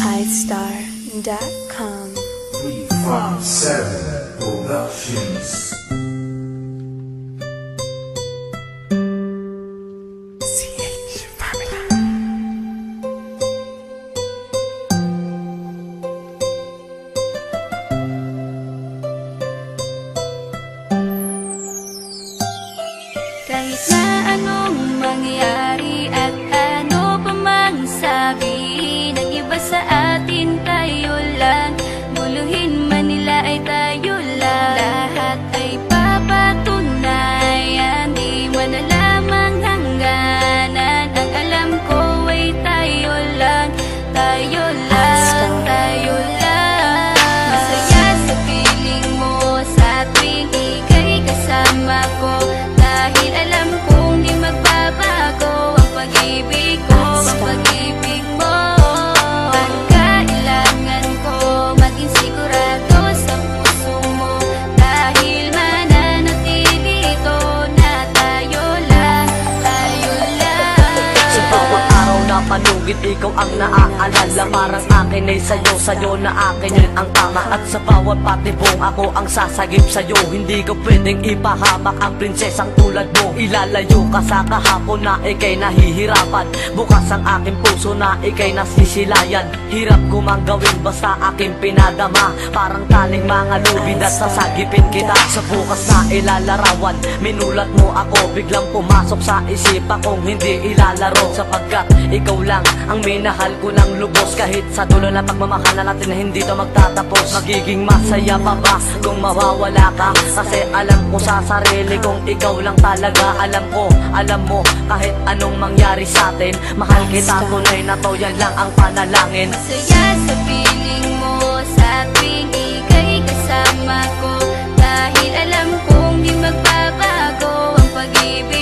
Hitstar.com. 357 Productions. Kahit na anong mangyari at ano pa mang sabihin ng iba sa atin, tayo lang. Muluhin man nila ay tayo lang. Lahat ay papatunayan, di man alamang hangganan. Ang alam ko ay tayo lang, tayo lang, tayo lang. Masaya sa piling mo sa tuwing ika'y kasama ko, dahil alam kong di magbabago ang pag-ibig ko, ang pag-ibig mo. Pagkailangan ko maging sigurado sa puso mo, dahil mananatili ito na tayo lang, tayo lang. Sa bawat araw na panugit, ikaw ang naaalala. Parang akin ay sa'yo, sa'yo na akin yun ang tama. At sa bawat patibong ako ang sasagip sa'yo. Hindi ko pwedeng ipahamak ang prinsesang tulad mo. Ilalayo ka sa kahapon na ikay nahihirapan. Bukas ang aking puso na ikay nasisilayan. Hirap ko mang gawin basta aking pinadama. Parang taling mga lubid at sasagipin kita. Sa bukas na ilalarawan, minulat mo ako. Biglang pumasok sa isipan kong hindi ilalaro. Sapagkat ikaw lang ang minahal ko ng lubos. Kahit sa dulo na pagmamahal na natin na hindi to magtatapos. Magiging masaya pa ba kung mawawala ka? Kasi alam ko sa sarili kong ikaw lang talaga. Alam mo kahit anong mangyari sa atin, mahal kita tunay na to, yan lang ang panalangin. Masaya sa piling mo sa tuwing ika'y kasama ko, dahil alam kong di magbabago ang pag-ibig